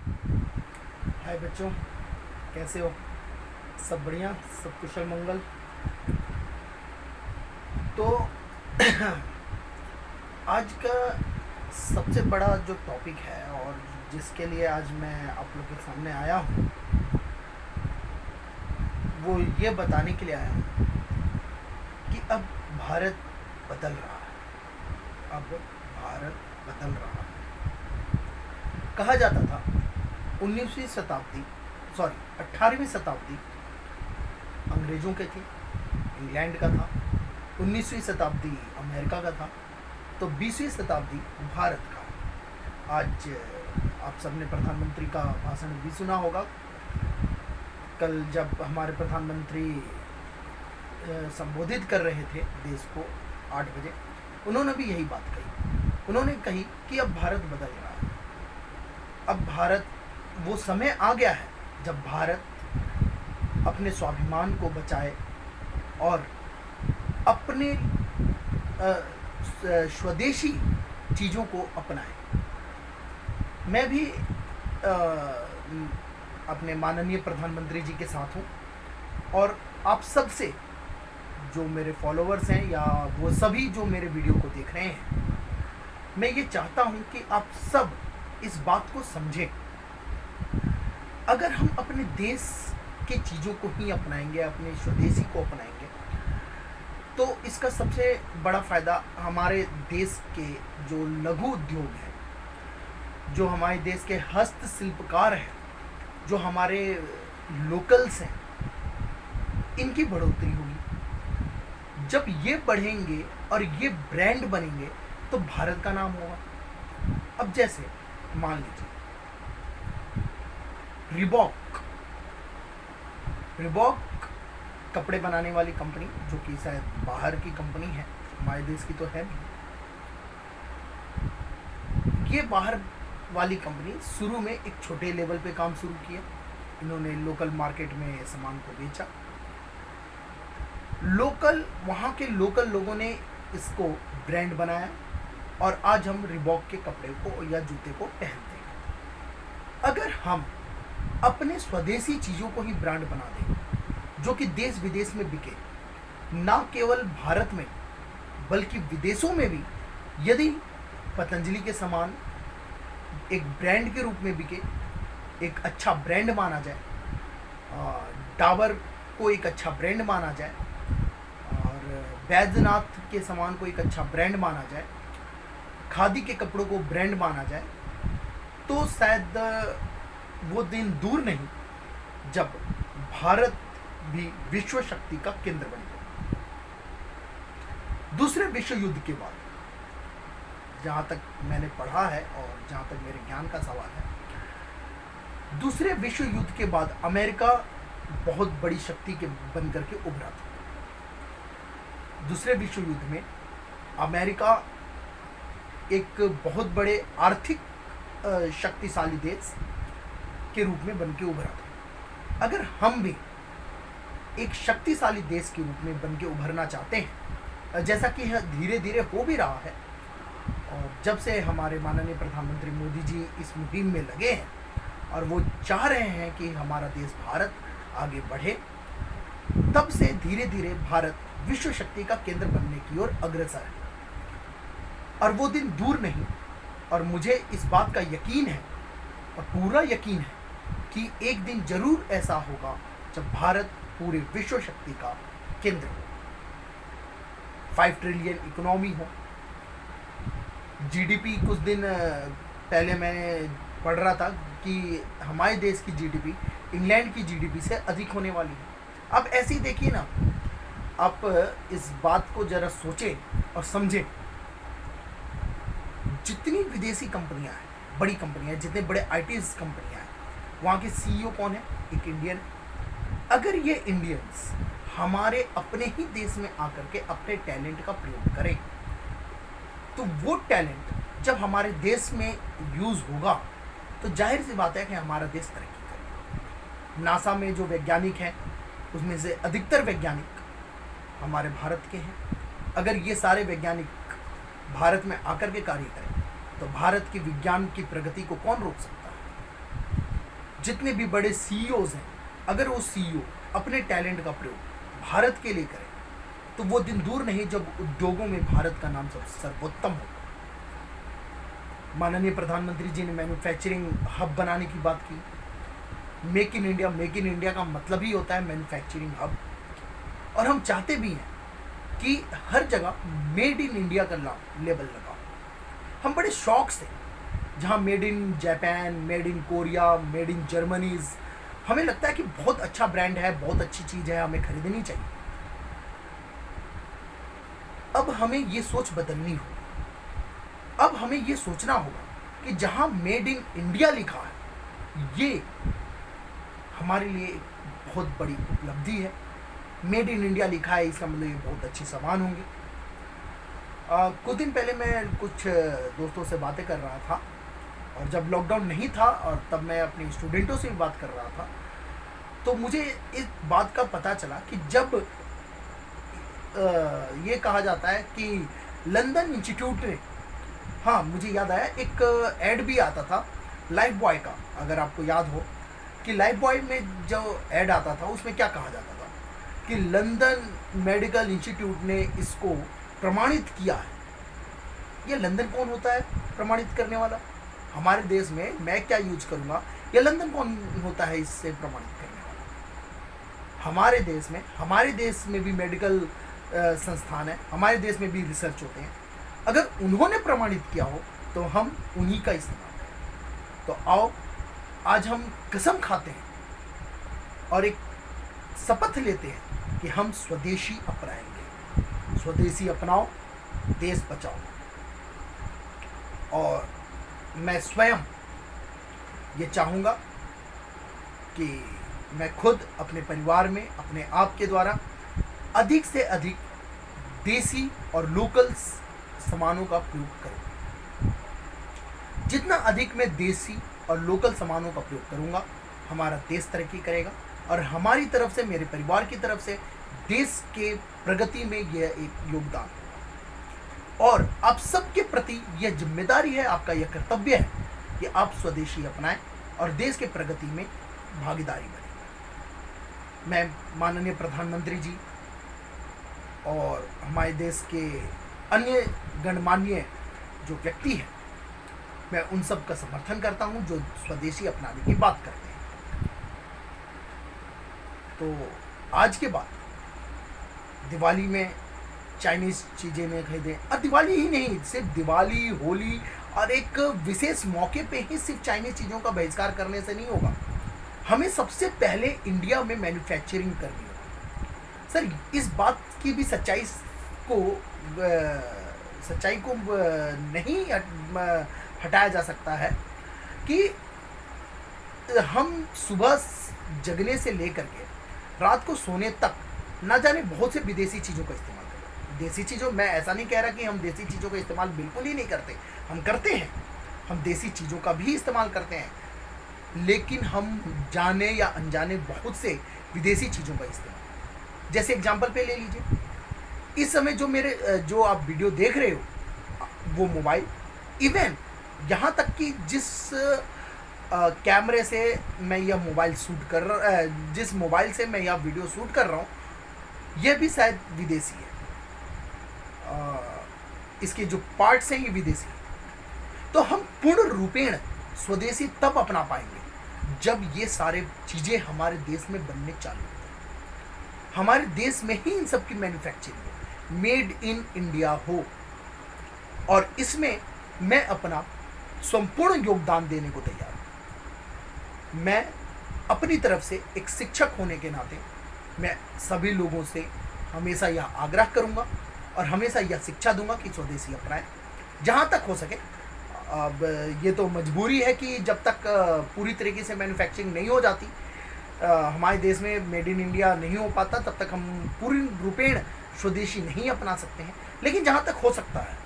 हाय बच्चों, कैसे हो? सब बढ़िया, सब कुशल मंगल। तो आज का सबसे बड़ा जो टॉपिक है और जिसके लिए आज मैं आप लोग के सामने आया हूँ, वो ये बताने के लिए आया हूँ कि अब भारत बदल रहा है। अब भारत बदल रहा है। कहा जाता था 19वीं शताब्दी, सॉरी 18वीं शताब्दी अंग्रेज़ों के थी, इंग्लैंड का था। 19वीं शताब्दी अमेरिका का था। तो 20वीं शताब्दी भारत का। आज आप सबने प्रधानमंत्री का भाषण भी सुना होगा। कल जब हमारे प्रधानमंत्री संबोधित कर रहे थे देश को 8 बजे, उन्होंने भी यही बात कही। उन्होंने कही कि अब भारत बदल रहा है। अब भारत, वो समय आ गया है जब भारत अपने स्वाभिमान को बचाए और अपने स्वदेशी चीज़ों को अपनाए। मैं भी अपने माननीय प्रधानमंत्री जी के साथ हूँ और आप सब से, जो मेरे फॉलोअर्स हैं या वो सभी जो मेरे वीडियो को देख रहे हैं, मैं ये चाहता हूँ कि आप सब इस बात को समझें। अगर हम अपने देश की चीज़ों को ही अपनाएंगे, अपने स्वदेशी को अपनाएंगे, तो इसका सबसे बड़ा फ़ायदा हमारे देश के जो लघु उद्योग हैं, जो हमारे देश के हस्तशिल्पकार हैं, जो हमारे लोकल्स हैं, इनकी बढ़ोतरी होगी। जब ये बढ़ेंगे और ये ब्रांड बनेंगे तो भारत का नाम होगा। अब जैसे मान लीजिए रिबॉक कपड़े बनाने वाली कंपनी, जो कि शायद बाहर की कंपनी है, हमारे देश की तो है नहीं। ये बाहर वाली कंपनी शुरू में एक छोटे लेवल पे काम शुरू किया। इन्होंने लोकल मार्केट में सामान को बेचा। वहाँ के लोकल लोगों ने इसको ब्रांड बनाया और आज हम रिबॉक के कपड़े को या जूते को पहनते हैं। अगर हम अपने स्वदेशी चीज़ों को ही ब्रांड बना दें, जो कि देश विदेश में बिके, ना केवल भारत में बल्कि विदेशों में भी, यदि पतंजलि के सामान एक ब्रांड के रूप में बिके, एक अच्छा ब्रांड माना जाए, डाबर को एक अच्छा ब्रांड माना जाए और बैद्यनाथ के सामान को एक अच्छा ब्रांड माना जाए, खादी के कपड़ों को ब्रांड माना जाए, तो शायद वो दिन दूर नहीं जब भारत भी विश्व शक्ति का केंद्र बन गया। दूसरे विश्व युद्ध के बाद, जहाँ तक मैंने पढ़ा है और जहाँ तक मेरे ज्ञान का सवाल है, दूसरे विश्व युद्ध के बाद अमेरिका बहुत बड़ी शक्ति के बनकर के उभरा था। दूसरे विश्व युद्ध में अमेरिका एक बहुत बड़े आर्थिक शक्तिशाली देश के रूप में बन के उभरा था। अगर हम भी एक शक्तिशाली देश के रूप में बन के उभरना चाहते हैं, जैसा कि धीरे धीरे हो भी रहा है, और जब से हमारे माननीय प्रधानमंत्री मोदी जी इस मुहिम में लगे हैं और वो चाह रहे हैं कि हमारा देश भारत आगे बढ़े, तब से धीरे धीरे भारत विश्व शक्ति का केंद्र बनने की ओर अग्रसर है। और वो दिन दूर नहीं, और मुझे इस बात का यकीन है और पूरा यकीन है कि एक दिन जरूर ऐसा होगा जब भारत पूरे विश्व शक्ति का केंद्र हो, 5 ट्रिलियन इकोनॉमी हो, जीडीपी। कुछ दिन पहले मैंने पढ़ रहा था कि हमारे देश की जीडीपी इंग्लैंड की जीडीपी से अधिक होने वाली है। अब ऐसे ही देखिए ना, आप इस बात को जरा सोचें और समझें। जितनी विदेशी कंपनियां हैं, बड़ी कंपनियां, जितने बड़े आईटी कंपनियां हैं, वहाँ के सीईओ कौन है? एक इंडियन। अगर ये इंडियंस हमारे अपने ही देश में आकर के अपने टैलेंट का प्रयोग करें, तो वो टैलेंट जब हमारे देश में यूज़ होगा तो जाहिर सी बात है कि हमारा देश तरक्की करेगा। नासा में जो वैज्ञानिक हैं, उसमें से अधिकतर वैज्ञानिक हमारे भारत के हैं। अगर ये सारे वैज्ञानिक भारत में आकर के कार्य करें, तो भारत की विज्ञान की प्रगति को कौन रोक सकता है? जितने भी बड़े सीईओज हैं, अगर वो सीईओ अपने टैलेंट का प्रयोग भारत के लिए करें तो वो दिन दूर नहीं जब उद्योगों में भारत का नाम सब सर्वोत्तम हो। माननीय प्रधानमंत्री जी ने मैन्युफैक्चरिंग हब बनाने की बात की। मेक इन इंडिया का मतलब ही होता है मैन्युफैक्चरिंग हब। और हम चाहते भी हैं कि हर जगह मेड इन इंडिया का लेबल लगा। हम बड़े शौक से, जहाँ made in Japan, made in Korea, made in Germany's, हमें लगता है कि बहुत अच्छा ब्रांड है, बहुत अच्छी चीज़ है, हमें खरीदनी चाहिए। अब हमें ये सोच बदलनी होगी। अब हमें ये सोचना होगा कि जहाँ मेड इन इंडिया लिखा है, ये हमारे लिए एक बहुत बड़ी उपलब्धि है। मेड इन इंडिया लिखा है, इसका मतलब ये बहुत अच्छे सामान होंगे। कुछ दिन पहले मैं कुछ दोस्तों से बातें कर रहा था, और जब लॉकडाउन नहीं था और तब मैं अपने स्टूडेंटों से भी बात कर रहा था, तो मुझे इस बात का पता चला कि जब ये कहा जाता है कि लंदन इंस्टीट्यूट ने, हाँ मुझे याद आया, एक ऐड भी आता था लाइफ बॉय का, अगर आपको याद हो कि लाइफ बॉय में जो ऐड आता था उसमें क्या कहा जाता था कि लंदन मेडिकल इंस्टीट्यूट ने इसको प्रमाणित किया है। ये लंदन कौन होता है प्रमाणित करने वाला? हमारे देश में मैं क्या यूज करूँगा, या लंदन कौन होता है इससे प्रमाणित करने वाला? हमारे देश में भी मेडिकल संस्थान है, हमारे देश में भी रिसर्च होते हैं। अगर उन्होंने प्रमाणित किया हो तो हम उन्हीं का इस्तेमाल करें। तो आओ आज हम कसम खाते हैं और एक शपथ लेते हैं कि हम स्वदेशी अपनाएंगे। स्वदेशी अपनाओ, देश बचाओ। और मैं स्वयं ये चाहूँगा कि मैं खुद अपने परिवार में अपने आप के द्वारा अधिक से अधिक देसी और लोकल सामानों का प्रयोग करूँ। जितना अधिक मैं देसी और लोकल सामानों का प्रयोग करूँगा, हमारा देश तरक्की करेगा, और हमारी तरफ से, मेरे परिवार की तरफ से देश के प्रगति में यह एक योगदान होगा। और आप सबके प्रति यह जिम्मेदारी है, आपका यह कर्तव्य है कि आप स्वदेशी अपनाएं और देश के प्रगति में भागीदारी बनें। मैं माननीय प्रधानमंत्री जी और हमारे देश के अन्य गणमान्य जो व्यक्ति हैं, मैं उन सब का समर्थन करता हूं जो स्वदेशी अपनाने की बात करते हैं। तो आज के बाद दिवाली में चाइनीज चीज़ें नहीं खरीदें। और दिवाली ही नहीं, सिर्फ दिवाली, होली और एक विशेष मौके पे ही सिर्फ चाइनीज चीज़ों का बहिष्कार करने से नहीं होगा। हमें सबसे पहले इंडिया में मैन्युफैक्चरिंग करनी होगी। सर, इस बात की भी सच्चाई को नहीं हटाया जा सकता है कि हम सुबह जगने से लेकर के रात को सोने तक ना जाने बहुत से विदेशी चीज़ों का इस्तेमाल करते हैं। देसी चीज़ों, मैं ऐसा नहीं कह रहा कि हम देसी चीज़ों का इस्तेमाल बिल्कुल ही नहीं करते, हम करते हैं, हम देसी चीज़ों का भी इस्तेमाल करते हैं, लेकिन हम जाने या अनजाने बहुत से विदेशी चीज़ों का इस्तेमाल। जैसे एग्जांपल पे ले लीजिए, इस समय जो आप वीडियो देख रहे हो वो मोबाइल, इवन यहाँ तक कि जिस कैमरे से मैं यह मोबाइल शूट कर रहा, जिस मोबाइल से मैं यह वीडियो शूट कर रहा हूँ, यह भी शायद विदेशी है। इसके जो पार्ट्स हैं ये विदेशी हैं। तो हम पूर्ण रूपेण स्वदेशी तब अपना पाएंगे जब ये सारे चीज़ें हमारे देश में बनने चालू हो जाए, हमारे देश में ही इन सब की मैन्युफैक्चरिंग हो, मेड इन इंडिया हो। और इसमें मैं अपना संपूर्ण योगदान देने को तैयार हूँ। मैं अपनी तरफ से एक शिक्षक होने के नाते मैं सभी लोगों से हमेशा यह आग्रह करूँगा और हमेशा यह शिक्षा दूंगा कि स्वदेशी अपनाएं जहाँ तक हो सके। अब ये तो मजबूरी है कि जब तक पूरी तरीके से मैन्युफैक्चरिंग नहीं हो जाती, हमारे देश में मेड इन इंडिया नहीं हो पाता, तब तक हम पूरी रूपेण स्वदेशी नहीं अपना सकते हैं। लेकिन जहाँ तक हो सकता है,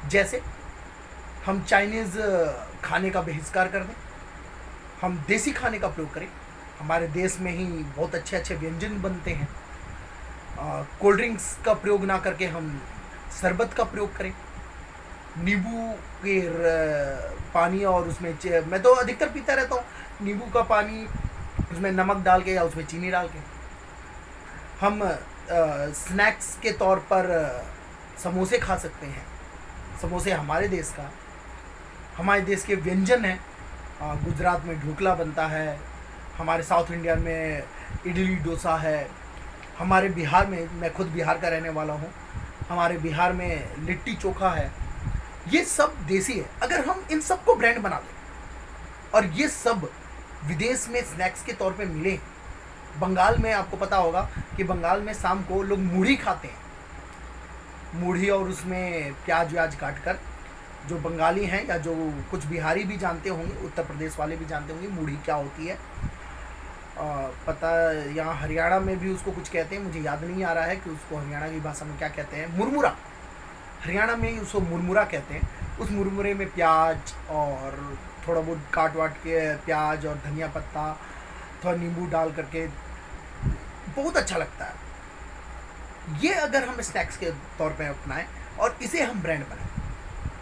जैसे हम चाइनीज़ खाने का बहिष्कार कर दें, हम देसी खाने का प्रयोग करें। हमारे देश में ही बहुत अच्छे अच्छे व्यंजन बनते हैं। कोल्ड ड्रिंक्स का प्रयोग ना करके हम शरबत का प्रयोग करें, नींबू के पानी और उसमें मैं तो अधिकतर पीता रहता हूँ नींबू का पानी, उसमें नमक डाल के या उसमें चीनी डाल के। हम स्नैक्स के तौर पर समोसे खा सकते हैं। समोसे हमारे देश का, हमारे देश के व्यंजन हैं। गुजरात में ढोकला बनता है, हमारे साउथ इंडिया में इडली डोसा है, हमारे बिहार में, मैं खुद बिहार का रहने वाला हूँ, हमारे बिहार में लिट्टी चोखा है। ये सब देसी है। अगर हम इन सब को ब्रांड बना दें और ये सब विदेश में स्नैक्स के तौर पे मिले। बंगाल में आपको पता होगा कि बंगाल में शाम को लोग मूढ़ी खाते हैं। मूढ़ी और उसमें प्याज व्याज काट कर, जो बंगाली हैं या जो कुछ बिहारी भी जानते होंगे, उत्तर प्रदेश वाले भी जानते होंगे मूढ़ी क्या होती है। पता, यहाँ हरियाणा में भी उसको कुछ कहते हैं, मुझे याद नहीं आ रहा है कि उसको हरियाणा की भाषा में क्या कहते हैं। मुरमुरा, हरियाणा में उसको मुरमुरा कहते हैं। उस मुरमुरे में प्याज और थोड़ा बहुत काट वाट के प्याज और धनिया पत्ता, थोड़ा नींबू डाल करके बहुत अच्छा लगता है। ये अगर हम स्नैक्स के तौर पे अपनाएं और इसे हम ब्रांड बनाएं,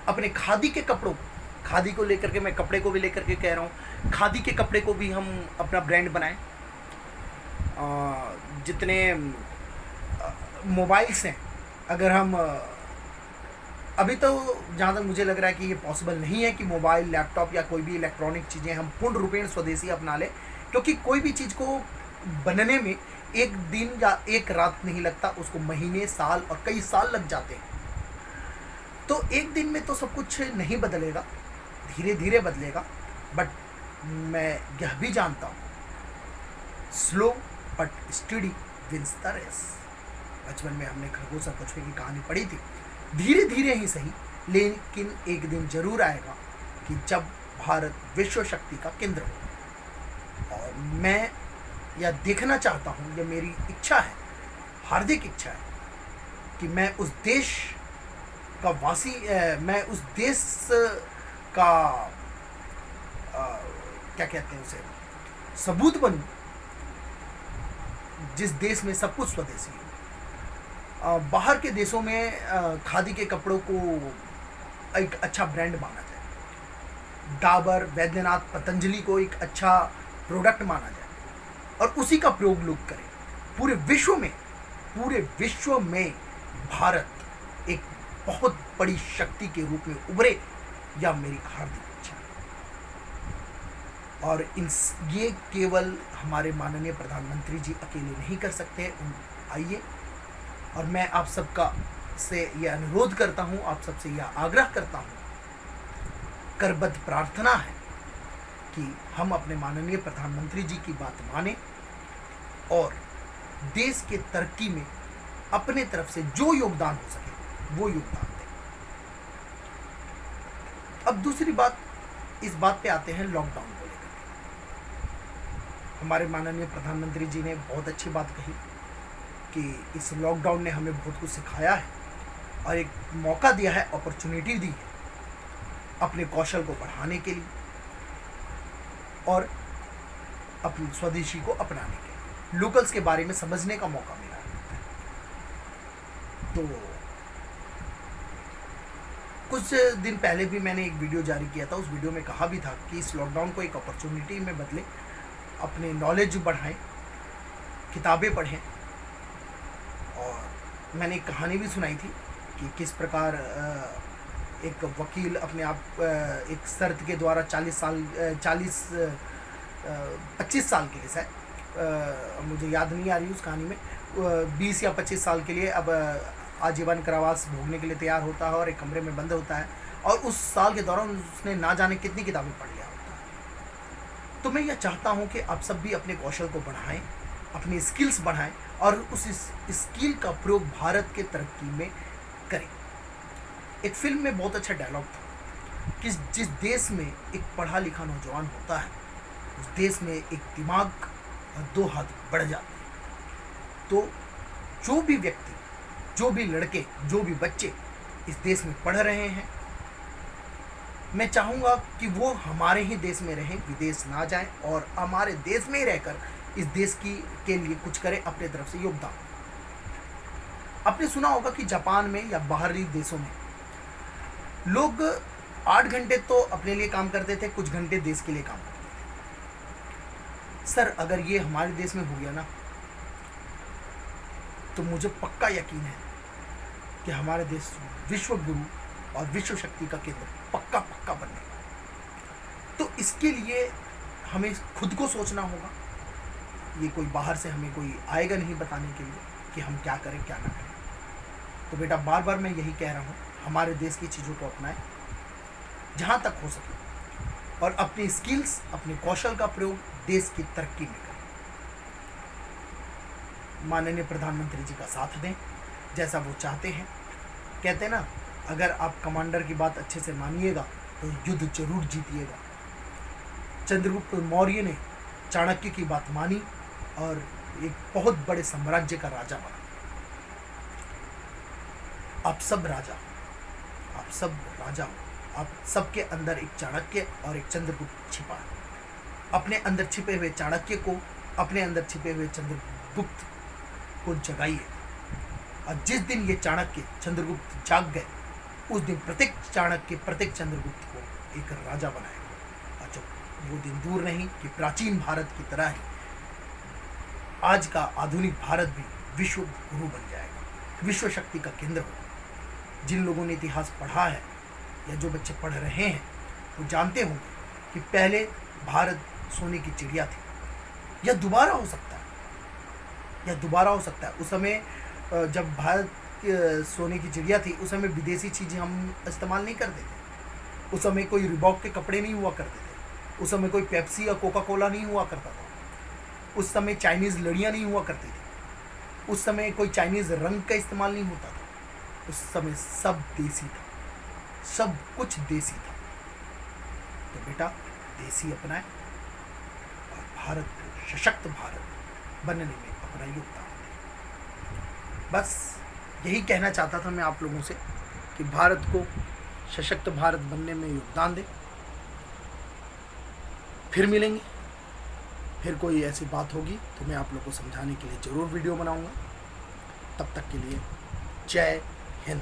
अपने खादी के कपड़ों को, खादी को लेकर के, मैं कपड़े को भी लेकर के कह रहा हूँ, खादी के कपड़े को भी हम अपना ब्रांड बनाएं। जितने मोबाइल्स हैं, अगर हम अभी तो जहाँ तक मुझे लग रहा है कि ये पॉसिबल नहीं है कि मोबाइल, लैपटॉप या कोई भी इलेक्ट्रॉनिक चीज़ें हम पूर्ण रूपेण स्वदेशी अपना लें, क्योंकि कोई भी चीज़ को बनने में एक दिन या एक रात नहीं लगता, उसको महीने, साल और कई साल लग जाते हैं। तो एक दिन में तो सब कुछ नहीं बदलेगा, धीरे धीरे बदलेगा। बट मैं यह भी जानता हूँ, slow but steady wins the race. बचपन में हमने खरगोश और कछुए की कहानी पढ़ी थी। धीरे धीरे ही सही, लेकिन एक दिन जरूर आएगा कि जब भारत विश्व शक्ति का केंद्र हो। और मैं यह देखना चाहता हूँ, यह मेरी इच्छा है, हार्दिक इच्छा है कि मैं उस देश का वासी, मैं उस देश का क्या कहते हैं उसे, सबूत बनूं, जिस देश में सब कुछ स्वदेशी है। बाहर के देशों में खादी के कपड़ों को एक अच्छा ब्रांड माना जाए, डाबर, वैद्यनाथ, पतंजलि को एक अच्छा प्रोडक्ट माना जाए और उसी का प्रयोग लोग करें। पूरे विश्व में भारत एक बहुत बड़ी शक्ति के रूप में उभरे, या मेरी हार्दिक इच्छा है। और ये केवल हमारे माननीय प्रधानमंत्री जी अकेले नहीं कर सकते। आइए, और मैं आप सबका से यह अनुरोध करता हूँ, आप सबसे यह आग्रह करता हूँ, करबद्ध प्रार्थना है कि हम अपने माननीय प्रधानमंत्री जी की बात माने और देश के तरक्की में अपने तरफ से जो योगदान हो सके वो योगदान दें। अब दूसरी बात, इस बात पे आते हैं लॉकडाउन को लेकर। हमारे माननीय प्रधानमंत्री जी ने बहुत अच्छी बात कही कि इस लॉकडाउन ने हमें बहुत कुछ सिखाया है और एक मौका दिया है, अपॉर्चुनिटी दी है अपने कौशल को बढ़ाने के लिए और अपनी स्वदेशी को अपनाने के लिए, लोकल्स के बारे में समझने का मौका मिला है। तो कुछ दिन पहले भी मैंने एक वीडियो जारी किया था, उस वीडियो में कहा भी था कि इस लॉकडाउन को एक अपॉर्चुनिटी में बदले, अपने नॉलेज बढ़ाएं, किताबें पढ़ें। और मैंने एक कहानी भी सुनाई थी कि किस प्रकार एक वकील अपने आप एक शर्त के द्वारा 25 साल के लिए, शायद मुझे याद नहीं आ रही उस कहानी में, 20 या 25 साल के लिए अब आजीवन कारावास भोगने के लिए तैयार होता है और एक कमरे में बंद होता है, और उस साल के दौरान उसने ना जाने कितनी किताबें पढ़ लिया होता है। तो मैं यह चाहता हूँ कि आप सब भी अपने कौशल को बढ़ाएं, अपनी स्किल्स बढ़ाएं और उस स्किल का प्रयोग भारत के तरक्की में करें। एक फिल्म में बहुत अच्छा डायलॉग था कि जिस देश में एक पढ़ा लिखा नौजवान होता है, उस देश में एक दिमाग और 2 हाथ बढ़ जाते हैं। तो जो भी व्यक्ति, जो भी लड़के, जो भी बच्चे इस देश में पढ़ रहे हैं, मैं चाहूँगा कि वो हमारे ही देश में रहें, विदेश ना जाएं और हमारे देश में ही रहकर इस देश के लिए कुछ करें, अपने तरफ से योगदान। आपने सुना होगा कि जापान में या बाहरी देशों में लोग 8 घंटे तो अपने लिए काम करते थे, कुछ घंटे देश के लिए काम करते सर अगर ये हमारे देश में हो गया ना, तो मुझे पक्का यकीन है कि हमारे देश विश्व गुरु और विश्व शक्ति का केंद्र पक्का पक्का बनेगा। तो इसके लिए हमें खुद को सोचना होगा। ये कोई बाहर से हमें कोई आएगा नहीं बताने के लिए कि हम क्या करें क्या ना करें। तो बेटा बार बार मैं यही कह रहा हूँ, हमारे देश की चीज़ों को अपनाएं जहाँ तक हो सके, और अपनी स्किल्स, अपने कौशल का प्रयोग देश की तरक्की में करें। माननीय प्रधानमंत्री जी का साथ दें जैसा वो चाहते हैं। कहते हैं ना, अगर आप कमांडर की बात अच्छे से मानिएगा तो युद्ध जरूर जीतिएगा। चंद्रगुप्त मौर्य ने चाणक्य की बात मानी और एक बहुत बड़े साम्राज्य का राजा बना। आप सब राजा, आप सब राजा हो। आप सबके अंदर एक चाणक्य और एक चंद्रगुप्त छिपा है। अपने अंदर छिपे हुए चाणक्य को, अपने अंदर छिपे हुए चंद्रगुप्त को जगाइए। और जिस दिन ये चाणक्य चंद्रगुप्त जाग गए, उस दिन प्रत्येक चाणक्य, प्रत्येक चंद्रगुप्त को एक राजा बनाएगा। और जब वो दिन दूर नहीं कि प्राचीन भारत की तरह ही आज का आधुनिक भारत भी विश्व गुरु बन जाएगा, विश्व शक्ति का केंद्र होगा। जिन लोगों ने इतिहास पढ़ा है या जो बच्चे पढ़ रहे हैं वो जानते होंगे कि पहले भारत सोने की चिड़िया थी। यह दोबारा हो सकता है, यह दोबारा हो सकता है। उस समय जब भारत सोने की चिड़िया थी, उस समय विदेशी चीज़ें हम इस्तेमाल नहीं करते थे। उस समय कोई रिबॉक के कपड़े नहीं हुआ करते थे। उस समय कोई पेप्सी या कोका कोला नहीं हुआ करता था। उस समय चाइनीज़ लड़ियाँ नहीं हुआ करती थी। उस समय कोई चाइनीज़ रंग का इस्तेमाल नहीं होता था। उस समय सब देसी था, सब कुछ देसी था। तो बेटा देसी अपनाएं और भारत को सशक्त भारत बनने में अपना योगदान दें। बस यही कहना चाहता था मैं आप लोगों से कि भारत को सशक्त भारत बनने में योगदान दें। फिर मिलेंगे, फिर कोई ऐसी बात होगी तो मैं आप लोगों को समझाने के लिए ज़रूर वीडियो बनाऊंगा। तब तक के लिए जय हिंद।